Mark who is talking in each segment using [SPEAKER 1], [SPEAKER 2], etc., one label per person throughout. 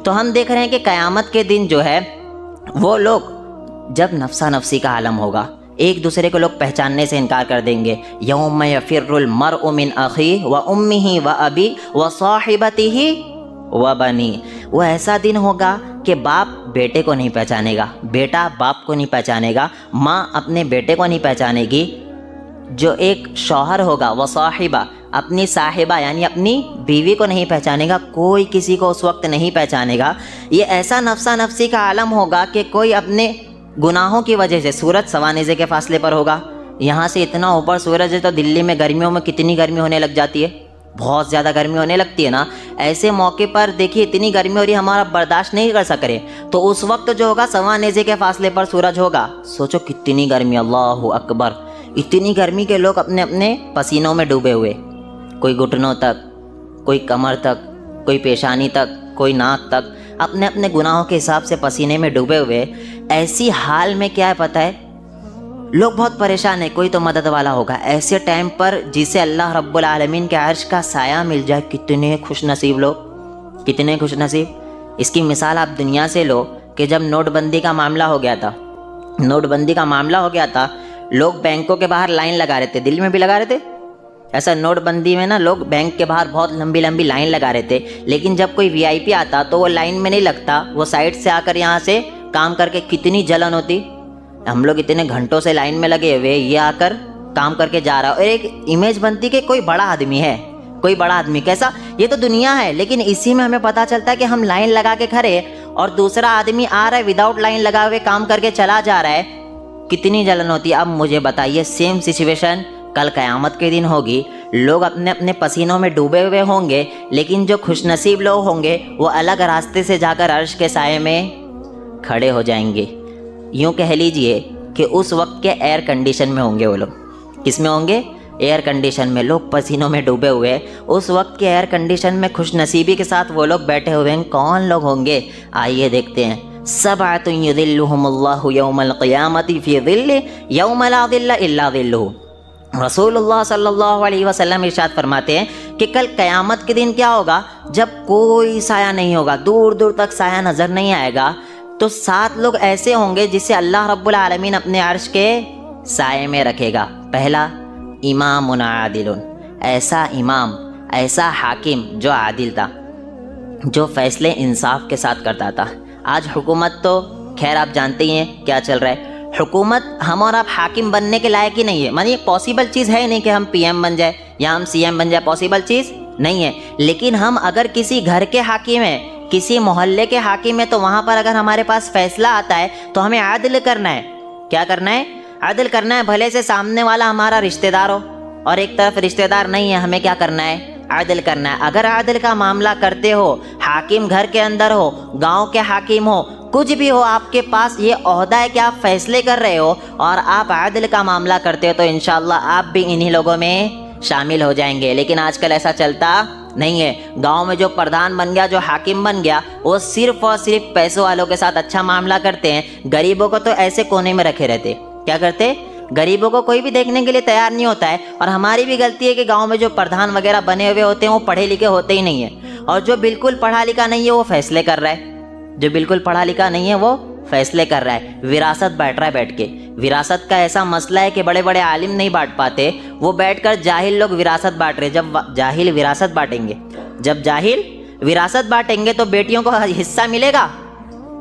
[SPEAKER 1] تو ہم دیکھ رہے ہیں کہ قیامت کے دن جو ہے وہ لوگ جب نفسا نفسی کا عالم ہوگا، ایک دوسرے کو لوگ پہچاننے سے انکار کر دیں گے. یوم یفر المرء من اخیہ و امہ و ابی و صاحبتہ و بنی. وہ ایسا دن ہوگا کہ باپ بیٹے کو نہیں پہچانے گا، بیٹا باپ کو نہیں پہچانے گا، ماں اپنے بیٹے کو نہیں پہچانے گی. جو ایک شوہر ہوگا وہ صاحبہ اپنی صاحبہ یعنی اپنی بیوی کو نہیں پہچانے گا، کوئی کسی کو اس وقت نہیں پہچانے گا. یہ ایسا نفسا نفسی کا عالم ہوگا کہ کوئی اپنے گناہوں کی وجہ سے، سورج سوا نیزے کے فاصلے پر ہوگا، یہاں سے اتنا اوپر سورج ہے تو دلی میں گرمیوں میں کتنی گرمی ہونے لگ جاتی ہے، بہت زیادہ گرمی ہونے لگتی ہے نا. ایسے موقع پر دیکھیے اتنی گرمی ہو رہی ہے، ہمارا برداشت نہیں کر سک رہے، تو اس وقت جو ہوگا سوا نیزے کے فاصلے پر سورج ہوگا. سوچو کتنی گرمی، اللہ اکبر. اتنی گرمی کے لوگ اپنے اپنے پسینوں میں ڈوبے ہوئے، کوئی گھٹنوں تک، کوئی کمر تک، کوئی پیشانی تک، کوئی ناک تک، اپنے اپنے گناہوں کے حساب سے پسینے میں ڈوبے ہوئے. ایسی حال میں کیا ہے پتہ ہے، لوگ بہت پریشان ہیں، کوئی تو مدد والا ہوگا. ایسے ٹائم پر جسے اللہ رب العالمین کے عرش کا سایہ مل جائے، کتنے خوش نصیب لوگ، کتنے خوش نصیب. اس کی مثال آپ دنیا سے لو کہ جب نوٹ بندی کا معاملہ ہو گیا تھا، نوٹ بندی کا معاملہ ہو گیا تھا، لوگ بینکوں کے باہر لائن لگا رہے تھے، دل میں بھی لگا رہے تھے. ایسا نوٹ بندی میں نا لوگ بینک کے باہر بہت لمبی لمبی لائن لگا رہے تھے، لیکن جب کوئی وی آئی پی آتا تو وہ لائن میں نہیں لگتا، وہ سائڈ سے آ کر یہاں سے کام کر کے. کتنی جلن ہوتی. ہم لوگ اتنے گھنٹوں سے لائن میں لگے ہوئے، یہ آ کر کام کر کے جا رہا. اور ایک امیج بنتی کہ کوئی بڑا آدمی ہے، کوئی بڑا آدمی. کیسا؟ یہ تو دنیا ہے، لیکن اسی میں ہمیں پتہ چلتا ہے کہ ہم لائن لگا کے کھڑے اور دوسرا آدمی آ رہا ہے وداؤٹ لائن لگا ہوئے کام کر کے چلا جا رہا ہے. کتنی جلن ہوتی ہے. اب مجھے بتائیے سیم سچویشن کل قیامت کے دن ہوگی. لوگ اپنے اپنے پسینوں میں ڈوبے ہوئے ہوں گے، لیکن جو خوش نصیب لوگ ہوں گے وہ الگ راستے سے جا کر عرش کے سائے میں کھڑے ہو جائیں گے. یوں کہہ لیجئے کہ اس وقت کے ایئر کنڈیشن میں ہوں گے وہ لوگ. کس میں ہوں گے؟ ایئر کنڈیشن میں. لوگ پسینوں میں ڈوبے ہوئے، اس وقت کے ایئر کنڈیشن میں خوش نصیبی کے ساتھ وہ لوگ بیٹھے ہوئے ہیں. کون لوگ ہوں گے؟ آئیے دیکھتے ہیں. سبعۃ یظلھم اللہ یوم القیامۃ فی ظلہ یوم لا ظل الا ظلہ. رسول اللہ صلی اللہ علیہ وسلم ارشاد فرماتے ہیں کہ کل قیامت کے دن کیا ہوگا؟ جب کوئی سایہ نہیں ہوگا، دور دور تک سایہ نظر نہیں آئے گا، تو 7 لوگ ایسے ہوں گے جسے اللہ رب العالمین اپنے عرش کے سائے میں رکھے گا. پہلا، امام عادل. ایسا امام، ایسا حاکم جو عادل تھا، جو فیصلے انصاف کے ساتھ کرتا تھا. آج حکومت تو خیر آپ جانتے ہی ہیں کیا چل رہا ہے. حکومت ہم اور آپ حاکم بننے کے لائق ہی نہیں ہے. مانی پاسبل چیز ہے نہیں کہ ہم پی ایم بن جائے یا ہم سی ایم بن جائے، پاسبل چیز نہیں ہے. لیکن ہم اگر کسی گھر کے حاکم ہیں، کسی محلے کے حاکم ہیں، تو وہاں پر اگر ہمارے پاس فیصلہ آتا ہے تو ہمیں عدل کرنا ہے. کیا کرنا ہے؟ عدل کرنا ہے. بھلے سے سامنے والا ہمارا رشتہ دار ہو اور ایک طرف رشتہ دار نہیں ہے، ہمیں کیا کرنا ہے؟ عدل کرنا ہے. اگر عدل کا معاملہ کرتے ہو، حاکم گھر کے اندر ہو، گاؤں کے حاکم ہو، کچھ بھی ہو، آپ کے پاس یہ عہدہ ہے کہ آپ فیصلے کر رہے ہو اور آپ عدل کا معاملہ کرتے ہو، تو انشاءاللہ آپ بھی انہی لوگوں میں شامل ہو جائیں گے. لیکن آج کل ایسا چلتا نہیں ہے. گاؤں میں جو پردھان بن گیا، جو حاکم بن گیا، وہ صرف اور صرف پیسوں والوں کے ساتھ اچھا معاملہ کرتے ہیں. غریبوں کو تو ایسے کونے میں رکھے رہتے. کیا کرتے؟ غریبوں کو کوئی بھی دیکھنے کے لیے تیار نہیں ہوتا ہے. اور ہماری بھی غلطی ہے کہ گاؤں میں جو پردھان وغیرہ بنے ہوئے ہوتے ہیں وہ پڑھے لکھے ہوتے ہی نہیں ہیں، اور جو بالکل پڑھا لکھا نہیں ہے وہ فیصلے کر رہا ہے. جو بالکل پڑھا لکھا نہیں ہے وہ فیصلے کر رہا ہے. وراثت بانٹ رہا ہے بیٹھ کے. وراثت کا ایسا مسئلہ ہے کہ بڑے بڑے عالم نہیں بانٹ پاتے، وہ بیٹھ کر جاہل لوگ وراثت بانٹ رہے. جب جاہل وراثت بانٹیں گے، جب جاہل وراثت بانٹیں گے تو بیٹیوں کو حصہ ملے گا؟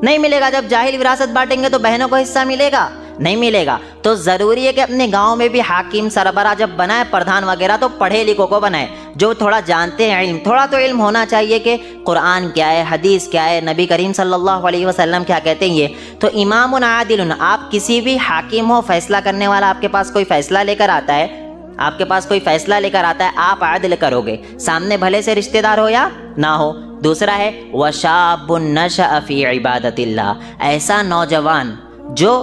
[SPEAKER 1] نہیں ملے گا. جب جاہل وراثت بانٹیں گے تو بہنوں کو حصہ ملے گا؟ نہیں ملے گا. تو ضروری ہے کہ اپنے گاؤں میں بھی حاکم سربراہ جب بنائے، پردھان وغیرہ، تو پڑھے لکھوں کو بنائے، جو تھوڑا جانتے ہیں علم. تھوڑا تو علم ہونا چاہیے کہ قرآن کیا ہے، حدیث کیا ہے، نبی کریم صلی اللہ علیہ وسلم کیا کہتے ہیں. یہ تو امام عادل. آپ کسی بھی حاکم ہو، فیصلہ کرنے والا، آپ کے پاس کوئی فیصلہ لے کر آتا ہے، آپ کے پاس کوئی فیصلہ لے کر آتا ہے، آپ عدل کرو گے، سامنے بھلے سے رشتہ دار ہو یا نہ ہو. دوسرا ہے وَشَابٌ نَشَأَ فِي عِبَادَةِ اللَّهِ. ایسا نوجوان جو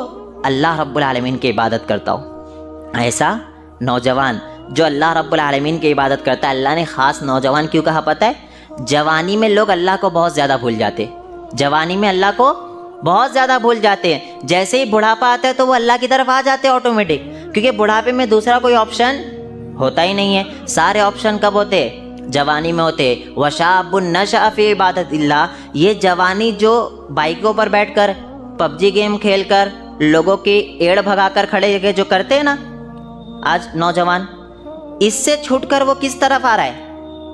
[SPEAKER 1] اللہ رب العالمین کی عبادت کرتا ہو. ایسا نوجوان جو اللہ رب العالمین کی عبادت کرتا ہے. اللہ نے خاص نوجوان کیوں کہا پتہ ہے؟ جوانی میں لوگ اللہ کو بہت زیادہ بھول جاتے. جوانی میں اللہ کو بہت زیادہ بھول جاتے ہیں. جیسے ہی بڑھاپا آتا ہے تو وہ اللہ کی طرف آ جاتے ہیں آٹومیٹک، کیونکہ بڑھاپے میں دوسرا کوئی آپشن ہوتا ہی نہیں ہے. سارے آپشن کب ہوتے؟ جوانی میں ہوتے، وشاب نشأ فی عبادت اللہ، یہ جوانی جو بائکوں پر بیٹھ کر پب جی گیم کھیل کر لوگوں کی ایڑ بھگا کر کھڑے جو کرتے ہیں نا آج نوجوان، اس سے چھوٹ کر وہ کس طرف آ رہا ہے؟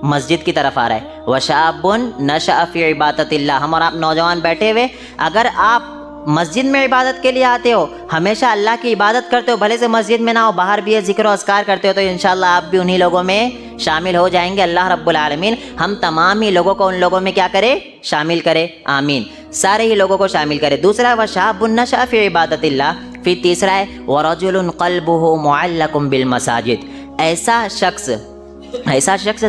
[SPEAKER 1] مسجد کی طرف آ رہا ہے۔ وشاب نشأ فی عبادت اللہ، ہم اور آپ نوجوان بیٹھے ہوئے، اگر آپ مسجد میں عبادت کے لیے آتے ہو، ہمیشہ اللہ کی عبادت کرتے ہو، بھلے سے مسجد میں نہ ہو، باہر بھی ذکر و اذکار کرتے ہو، تو انشاءاللہ آپ بھی انہی لوگوں میں شامل ہو جائیں گے۔ اللہ رب العالمین ہم تمام ہی لوگوں کو ان لوگوں میں کیا کرے؟ شامل کرے، آمین، سارے ہی لوگوں کو شامل کرے۔ دوسرا ہے وشاب نشأ فی عبادت اللہ، پھر تیسرا ہے ورجل قلبہ معلق بالمساجد، ایسا شخص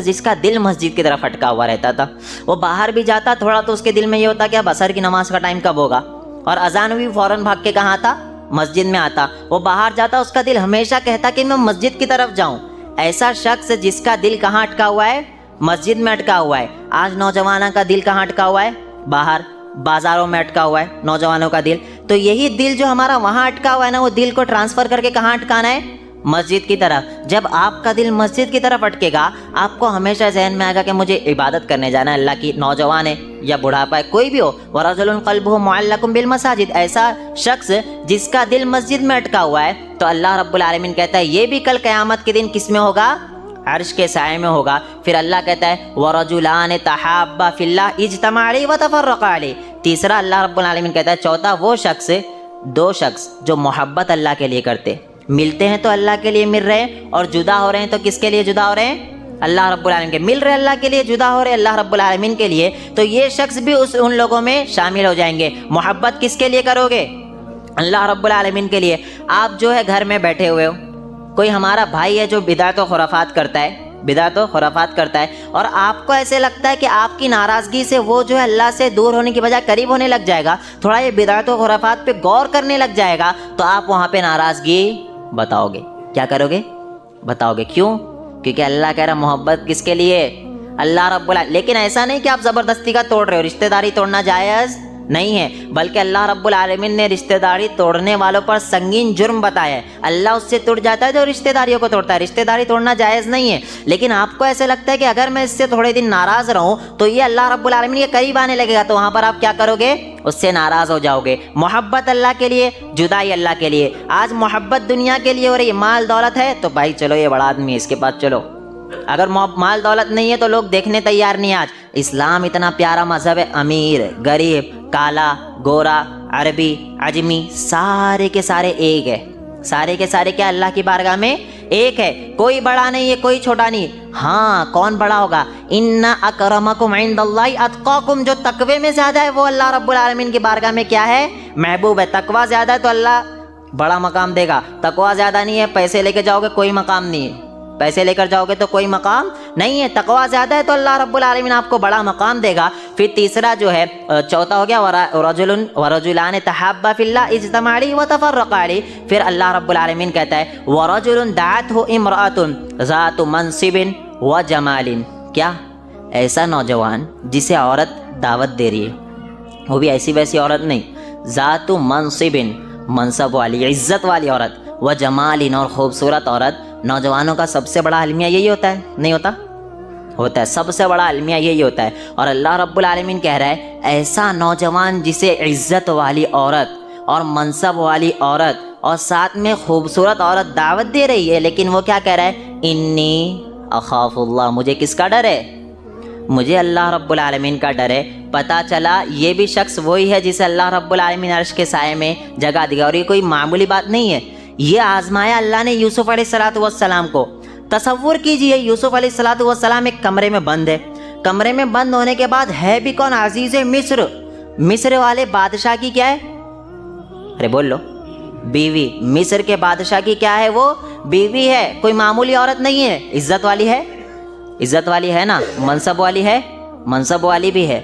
[SPEAKER 1] جس کا دل مسجد کی طرف اٹکا ہوا رہتا تھا، وہ باہر بھی جاتا تھوڑا تو اس کے دل میں یہ ہوتا کہ اب عصر کی نماز کا ٹائم کب ہوگا، اور اذان بھی فوراً بھاگ کے کہاں آتا؟ مسجد میں آتا۔ وہ باہر جاتا، اس کا دل ہمیشہ کہتا کہ میں مسجد کی طرف جاؤں۔ ایسا شخص جس کا دل کہاں اٹکا ہوا ہے؟ مسجد میں اٹکا ہوا ہے۔ آج نوجوانوں کا دل کہاں اٹکا ہوا ہے؟ باہر بازاروں میں اٹکا ہوا ہے نوجوانوں کا دل۔ تو یہی دل جو ہمارا وہاں اٹکا ہوا ہے نا، وہ دل کو ٹرانسفر کر کے کہاں اٹکانا ہے؟ مسجد کی طرف۔ جب آپ کا دل مسجد کی طرف اٹکے گا، آپ کو ہمیشہ ذہن میں آئے گا کہ مجھے عبادت کرنے جانا ہے اللہ کی، نوجوان ہے یا بڑھاپا ہے کوئی بھی ہو، وَرَجُلٌ قَلْبُهُ مُعَلَّقٌ بِالْمَسَاجِدِ، ایسا شخص جس کا دل مسجد میں اٹکا ہوا ہے، تو اللہ رب العالمین کہتا ہے یہ بھی کل قیامت کے دن کس میں ہوگا؟ عرش کے سائے میں ہوگا۔ پھر اللہ کہتا ہے وَرَجُلَانِ تَحَابَّا فِي اللَّهِ اجْتَمَعَا عَلَيْهِ وَتَفَرَّقَا عَلَيْهِ، تیسرا اللہ رب العالمین کہتا ہے چوتھا وہ شخص، دو شخص جو محبت اللہ کے لیے کرتے، ملتے ہیں تو اللہ کے لیے مل رہے ہیں، اور جدا ہو رہے ہیں تو کس کے لیے جدا ہو رہے ہیں؟ اللہ رب العالمین کے۔ مل رہے اللہ کے لیے، جدا ہو رہے اللہ رب العالمین کے لیے، تو یہ شخص بھی ان لوگوں میں شامل ہو جائیں گے۔ محبت کس کے لیے کرو گے؟ اللہ رب العالمین کے لیے۔ آپ جو ہے گھر میں بیٹھے ہوئے ہو، کوئی ہمارا بھائی ہے جو بدعت و خرافات کرتا ہے، اور آپ کو ایسے لگتا ہے کہ آپ کی ناراضگی سے وہ جو ہے اللہ سے دور ہونے کی بجائے قریب ہونے لگ جائے گا، تھوڑا یہ بدعت و خرافات پہ غور کرنے لگ جائے گا، تو آپ وہاں پہ ناراضگی بتاؤ گے۔ کیا کرو گے؟ بتاؤ گے۔ کیوں؟ کیونکہ اللہ کہہ رہا محبت کس کے لیے؟ اللہ رب العالمین۔ لیکن ایسا نہیں کہ آپ زبردستی کا توڑ رہے ہو، رشتہ داری توڑنا جائز نہیں ہے، بلکہ اللہ رب العالمین نے رشتہ داری توڑنے والوں پر سنگین جرم بتایا ہے۔ اللہ اس سے ٹوٹ جاتا ہے جو رشتہ داریوں کو توڑتا ہے، رشتہ داری توڑنا جائز نہیں ہے۔ لیکن آپ کو ایسے لگتا ہے کہ اگر میں اس سے تھوڑے دن ناراض رہوں تو یہ اللہ رب العالمین کے قریب آنے لگے گا، تو وہاں پر آپ کیا کرو گے؟ اس سے ناراض ہو جاؤ گے۔ محبت اللہ کے لیے، جدائی اللہ کے لیے۔ آج محبت دنیا کے لیے ہو رہی ہے، مال دولت ہے تو بھائی چلو یہ بڑا آدمی ہے اس کے پاس چلو، اگر مال دولت نہیں ہے تو لوگ دیکھنے تیار نہیں۔ آج اسلام اتنا پیارا مذہب ہے، امیر غریب کالا گورا عربی عجمی سارے کے سارے ایک ہے، سارے کے سارے کیا اللہ کی بارگاہ میں ایک ہے، کوئی بڑا نہیں ہے کوئی چھوٹا نہیں۔ ہاں کون بڑا ہوگا؟ ان اکرمکم عند اللہ اتقاکم، جو تقوی میں زیادہ ہے وہ اللہ رب العالمین کی بارگاہ میں کیا ہے؟ محبوب ہے۔ تقوی زیادہ ہے تو اللہ بڑا مقام دے گا، تقوی زیادہ نہیں ہے، پیسے لے کے جاؤ گے کوئی مقام نہیں ہے، پیسے لے کر جاؤ گے تو کوئی مقام نہیں ہے، تقوی زیادہ ہے تو اللہ رب العالمین آپ کو بڑا مقام دے گا۔ پھر تیسرا جو ہے چوتھا ہو گیا ورجلان تحابا فی اللہ اجتمعا علیہ وتفرقا علیہ، پھر اللہ رب العالمین کہتا ہے ورجل دعته امرأة ذات منصب وجمال، کیا ایسا نوجوان جسے عورت دعوت دے رہی ہے، وہ بھی ایسی ویسی عورت نہیں، ذات منصب منصب والی عزت والی عورت، وجمال اور خوبصورت عورت۔ نوجوانوں کا سب سے بڑا المیہ یہی ہوتا ہے، نہیں ہوتا؟ ہوتا ہے، سب سے بڑا المیہ یہی ہوتا ہے۔ اور اللہ رب العالمین کہہ رہا ہے ایسا نوجوان جسے عزت والی عورت اور منصب والی عورت اور ساتھ میں خوبصورت عورت دعوت دے رہی ہے، لیکن وہ کیا کہہ رہا ہے؟ انی اخاف اللہ، مجھے کس کا ڈر ہے؟ مجھے اللہ رب العالمین کا ڈر ہے۔ پتہ چلا یہ بھی شخص وہی ہے جسے اللہ رب العالمین عرش کے سائے میں جگہ دے گا، اور یہ کوئی معمولی بات نہیں ہے، یہ آزمایا اللہ نے یوسف علیہ السلام کو۔ تصور کیجئے یوسف علیہ السلام ایک کمرے میں بند ہے، کمرے میں بند ہونے کے بعد ہے بھی کون؟ عزیز مصر، مصر والے بادشاہ کی کیا ہے؟ ارے بول لو، بیوی۔ مصر کے بادشاہ کی کیا ہے؟ وہ بیوی ہے، کوئی معمولی عورت نہیں ہے، عزت والی ہے، عزت والی ہے نا، منصب والی ہے، منصب والی بھی ہے،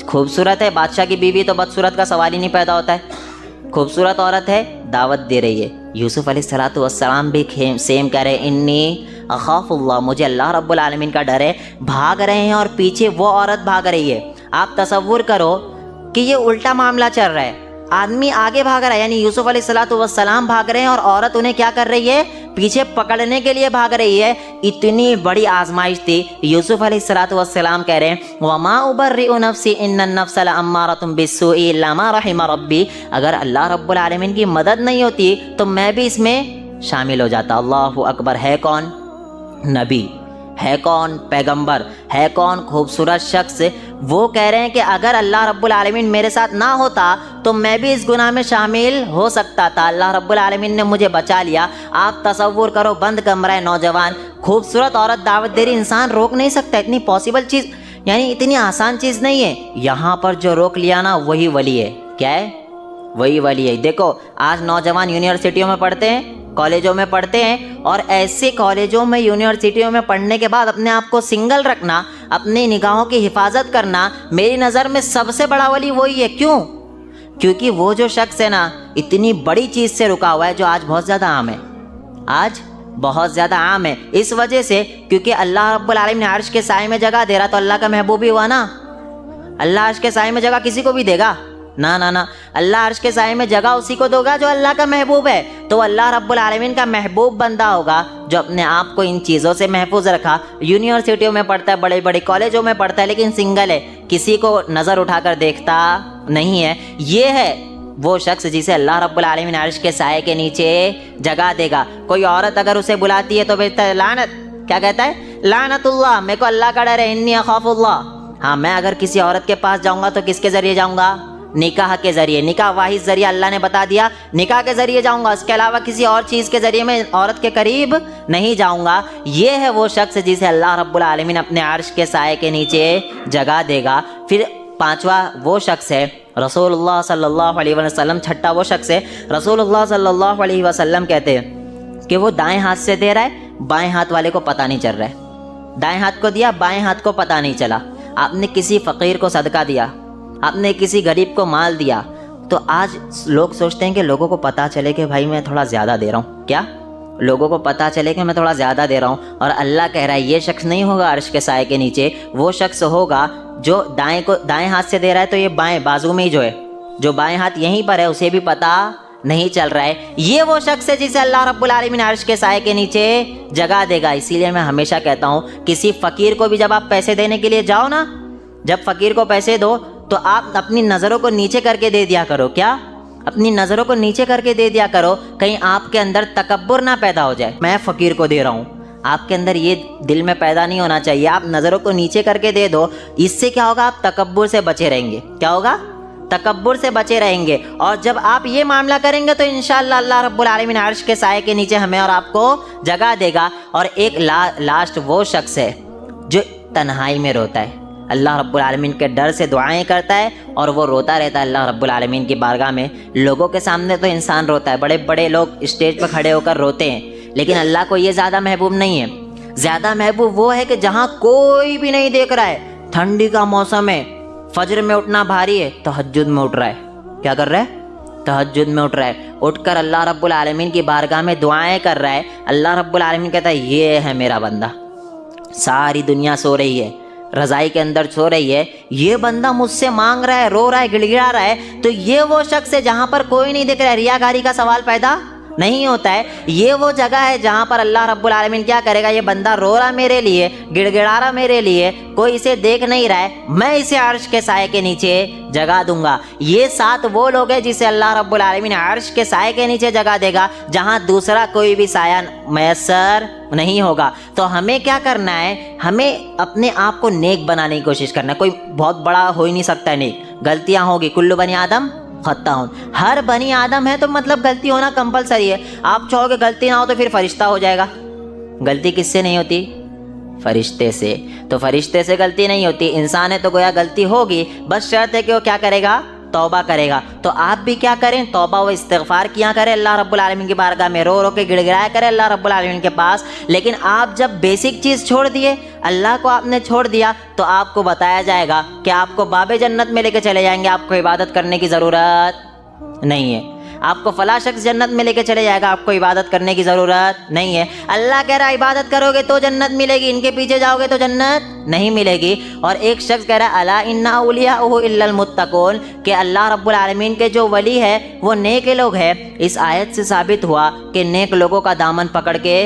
[SPEAKER 1] خوبصورت ہے۔ بادشاہ کی بیوی تو بدصورت کا سوال ہی نہیں پیدا ہوتا ہے، خوبصورت عورت ہے، دعوت دے رہی ہے۔ یوسف علیہ السلام بھی سیم کہہ رہے انی اخاف اللہ، مجھے اللہ رب العالمین کا ڈر ہے۔ بھاگ رہے ہیں اور پیچھے وہ عورت بھاگ رہی ہے۔ آپ تصور کرو کہ یہ الٹا معاملہ چل رہا ہے، آدمی آگے بھاگ رہا ہے، یعنی یوسف علیہ السلام بھاگ رہے ہیں اور عورت انہیں کیا کر رہی ہے؟ پیچھے پکڑنے کے لیے بھاگ رہی ہے. اتنی بڑی آزمائش تھی. یوسف علیہ الصلوۃ والسلام کہہ رہے ہیں وما ابرئ نفسی ان النفس لامارۃ بالسوء الا ما رحم ربی. اگر اللہ رب العالمین کی مدد نہیں ہوتی تو میں بھی اس میں شامل ہو جاتا. اللہ اکبر. ہے کون؟ نبی. ہے کون؟ پیغمبر. ہے کون؟ خوبصورت شخص. وہ کہہ رہے ہیں کہ اگر اللہ رب العالمین میرے ساتھ نہ ہوتا تو میں بھی اس گناہ میں شامل ہو سکتا تھا. اللہ رب العالمین نے مجھے بچا لیا. آپ تصور کرو, بند کمرہ, نوجوان, خوبصورت عورت دعوت دے رہی, انسان روک نہیں سکتا. اتنی پاسبل چیز, یعنی اتنی آسان چیز نہیں ہے. یہاں پر جو روک لیا نا وہی ولی ہے. کیا ہے؟ وہی ولی ہے. دیکھو آج نوجوان یونیورسٹیوں میں پڑھتے ہیں, کالجوں میں پڑھتے ہیں, اور ایسے کالجوں میں یونیورسٹیوں میں پڑھنے کے بعد اپنے آپ کو سنگل رکھنا, اپنی نگاہوں کی حفاظت کرنا, میری نظر میں سب سے بڑا ولی وہی ہے. کیوں؟ کیونکہ وہ جو شخص ہے نا اتنی بڑی چیز سے رکا ہوا ہے جو آج بہت زیادہ عام ہے. آج بہت زیادہ عام ہے. اس وجہ سے کیونکہ اللہ رب العالمین نے عرش کے سائے میں جگہ دے رہا تو اللہ کا محبوب ہی ہوا نا. اللہ عرش کے سائے میں جگہ کسی کو بھی دے گا؟ نا نا نا. اللہ عرش کے سائے میں جگہ اسی کو دے گا جو اللہ کا محبوب ہے. تو اللہ رب العالمین کا محبوب بندہ ہوگا جو اپنے آپ کو ان چیزوں سے محفوظ رکھا. یونیورسٹیوں میں پڑھتا ہے, بڑے بڑے کالجوں میں پڑھتا ہے, لیکن سنگل ہے, کسی کو نظر اٹھا کر دیکھتا نہیں ہے. یہ ہے وہ شخص جسے اللہ رب العالمین عرش کے سائے کے نیچے جگہ دے گا. کوئی عورت اگر اسے بلاتی ہے تو کہتا ہے لعنت. کیا کہتا ہے؟ لعنت اللہ, میرے کو اللہ کا ڈر ہے, انی اخاف اللہ. ہاں, میں اگر کسی عورت کے پاس جاؤں گا تو کس کے ذریعے جاؤں گا؟ نکاح کے ذریعے. نکاح واحد ذریعہ اللہ نے بتا دیا, نکاح کے ذریعے جاؤں گا. اس کے علاوہ کسی اور چیز کے ذریعے میں عورت کے قریب نہیں جاؤں گا. یہ ہے وہ شخص جسے اللہ رب العالمین اپنے عرش کے سائے کے نیچے جگہ دے گا. پھر پانچواں وہ شخص ہے رسول اللہ صلی اللہ علیہ وسلم. چھٹا وہ شخص ہے رسول اللہ صلی اللہ علیہ وسلم کہتے ہیں کہ وہ دائیں ہاتھ سے دے رہا ہے, بائیں ہاتھ والے کو پتہ نہیں چل رہا ہے. دائیں ہاتھ کو دیا, بائیں ہاتھ کو پتہ نہیں چلا. آپ نے کسی فقیر کو صدقہ دیا, آپ نے کسی غریب کو مال دیا, تو آج لوگ سوچتے ہیں کہ لوگوں کو پتہ چلے کہ بھائی میں تھوڑا زیادہ دے رہا ہوں. کیا لوگوں کو پتہ چلے کہ میں تھوڑا زیادہ دے رہا ہوں؟ اور اللہ کہہ رہا ہے یہ شخص نہیں ہوگا عرش کے سائے کے نیچے. وہ شخص ہوگا جو دائیں ہاتھ سے دے رہا ہے تو یہ بائیں بازو میں ہی جو ہے, جو بائیں ہاتھ یہیں پر ہے اسے بھی پتہ نہیں چل رہا ہے. یہ وہ شخص ہے جسے اللہ رب العالمین عرش کے سائے کے نیچے جگہ دے گا. اسی لیے میں ہمیشہ کہتا ہوں کسی فقیر کو بھی جب آپ پیسے دینے کے لیے جاؤ نا, جب فقیر کو پیسے دو تو آپ اپنی نظروں کو نیچے کر کے دے دیا کرو. کیا؟ اپنی نظروں کو نیچے کر کے دے دیا کرو, کہیں آپ کے اندر تکبر نہ پیدا ہو جائے. میں فقیر کو دے رہا ہوں, آپ کے اندر یہ دل میں پیدا نہیں ہونا چاہیے. آپ نظروں کو نیچے کر کے دے دو. اس سے کیا ہوگا؟ آپ تکبر سے بچے رہیں گے. کیا ہوگا؟ تکبر سے بچے رہیں گے. اور جب آپ یہ معاملہ کریں گے تو انشاءاللہ اللہ رب العالمین عرش کے سائے کے نیچے ہمیں اور آپ کو جگہ دے گا. اور ایک لاسٹ وہ شخص ہے جو تنہائی میں روتا ہے, اللہ رب العالمین کے ڈر سے دعائیں کرتا ہے اور وہ روتا رہتا ہے اللہ رب العالمین کی بارگاہ میں. لوگوں کے سامنے تو انسان روتا ہے, بڑے بڑے لوگ اسٹیج پر کھڑے ہو کر روتے ہیں, لیکن اللہ کو یہ زیادہ محبوب نہیں ہے. زیادہ محبوب وہ ہے کہ جہاں کوئی بھی نہیں دیکھ رہا ہے, ٹھنڈی کا موسم ہے, فجر میں اٹھنا بھاری ہے, تہجد میں اٹھ رہا ہے. کیا کر رہا ہے؟ تہجد میں اٹھ رہا ہے. اٹھ کر اللہ رب العالمین کی بارگاہ میں دعائیں کر رہا ہے. اللہ رب العالمین کہتا ہے یہ ہے میرا بندہ. ساری دنیا سو رہی ہے, رضائی کے اندر سو رہی ہے, یہ بندہ مجھ سے مانگ رہا ہے, رو رہا ہے, گڑ گڑا رہا ہے. تو یہ وہ شخص ہے جہاں پر کوئی نہیں دیکھ رہا ہے, ریاکاری کا سوال پیدا نہیں ہوتا ہے. یہ وہ جگہ ہے جہاں پر اللہ رب العالمین کیا کرے گا؟ یہ بندہ رو رہا میرے لیے, گڑ گڑا رہا میرے لیے, کوئی اسے دیکھ نہیں رہا ہے, میں اسے عرش کے سائے کے نیچے جگہ دوں گا. یہ 7 وہ لوگ ہیں جسے اللہ رب العالمین عرش کے سائے کے نیچے جگہ دے گا جہاں دوسرا کوئی بھی سایہ میسر نہیں ہوگا. تو ہمیں کیا کرنا ہے؟ ہمیں اپنے آپ کو نیک بنانے کی کوشش کرنا ہے. کوئی بہت بڑا ہو ہی نہیں سکتا ہے نیک, غلطیاں ہوگی. کل بنی آدم خطاؤن, ہر بنی آدم ہے تو مطلب غلطی ہونا کمپلسری ہے. آپ چاہو کہ غلطی نہ ہو تو پھر فرشتہ ہو جائے گا. غلطی کس سے نہیں ہوتی؟ فرشتے سے. تو فرشتے سے غلطی نہیں ہوتی, انسان ہے تو گویا غلطی ہوگی, بس شرط ہے کہ وہ کیا کرے گا؟ توبہ کرے گا. تو آپ بھی کیا کریں؟ توبہ و استغفار کیا کریں اللہ رب العالمین کی بارگاہ میں, رو رو کے گڑ گڑایا کریں اللہ رب العالمین کے پاس. لیکن آپ جب بیسک چیز چھوڑ دیے, اللہ کو آپ نے چھوڑ دیا, تو آپ کو بتایا جائے گا کہ آپ کو باب جنت میں لے کے چلے جائیں گے, آپ کو عبادت کرنے کی ضرورت نہیں ہے. آپ کو فلاں شخص جنت میں لے کے چلے جائے گا، آپ کو عبادت کرنے کی ضرورت نہیں ہے۔ اللہ کہہ رہا ہے عبادت کرو گے تو جنت ملے گی، ان کے پیچھے جاؤ گے تو جنت نہیں ملے گی۔ اور ایک شخص کہہ رہا ہے الا ان اولیاءہ الا المتقون، کہ اللہ رب العالمین کے جو ولی ہے وہ نیک لوگ ہیں۔ اس آیت سے ثابت ہوا کہ نیک لوگوں کا دامن پکڑ کے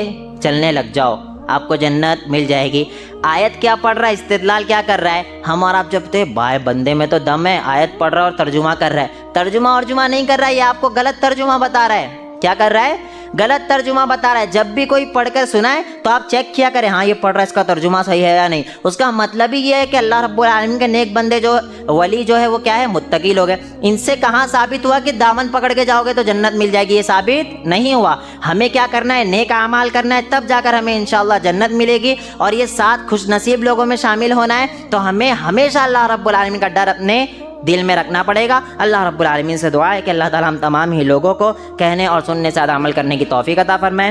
[SPEAKER 1] چلنے لگ جاؤ، آپ کو جنت مل جائے گی۔ آیت کیا پڑھ رہا ہے، استدلال کیا کر رہا ہے؟ ہم اور آپ جب تھے بھائی بندے میں تو دم ہے، آیت پڑھ رہا ہے اور ترجمہ کر رہا ہے۔ ترجمہ اور جمہ نہیں کر رہا ہے، یہ آپ کو غلط ترجمہ بتا رہا ہے۔ کیا کر رہا ہے؟ غلط ترجمہ بتا رہا ہے۔ جب بھی کوئی پڑھ کر سنائے تو آپ چیک کیا کریں، ہاں یہ پڑھ رہا ہے، اس کا ترجمہ صحیح ہے یا نہیں۔ اس کا مطلب ہی یہ ہے کہ اللہ رب العالمین کے نیک بندے جو ولی جو ہے وہ کیا ہے، متقی لوگ ہیں۔ ان سے کہاں ثابت ہوا کہ دامن پکڑ کے جاؤ گے تو جنت مل جائے گی، یہ ثابت نہیں ہوا۔ ہمیں کیا کرنا ہے، نیک اعمال کرنا ہے، تب جا کر ہمیں انشاءاللہ جنت ملے گی، اور یہ 7 خوش نصیب لوگوں میں شامل ہونا ہے تو ہمیں ہمیشہ اللہ رب العالمین کا ڈر اپنے دل میں رکھنا پڑے گا۔ اللہ رب العالمین سے دعا ہے کہ اللہ تعالیٰ ہم تمام ہی لوگوں کو کہنے اور سننے سے زیادہ عمل کرنے کی توفیق عطا فرمائے۔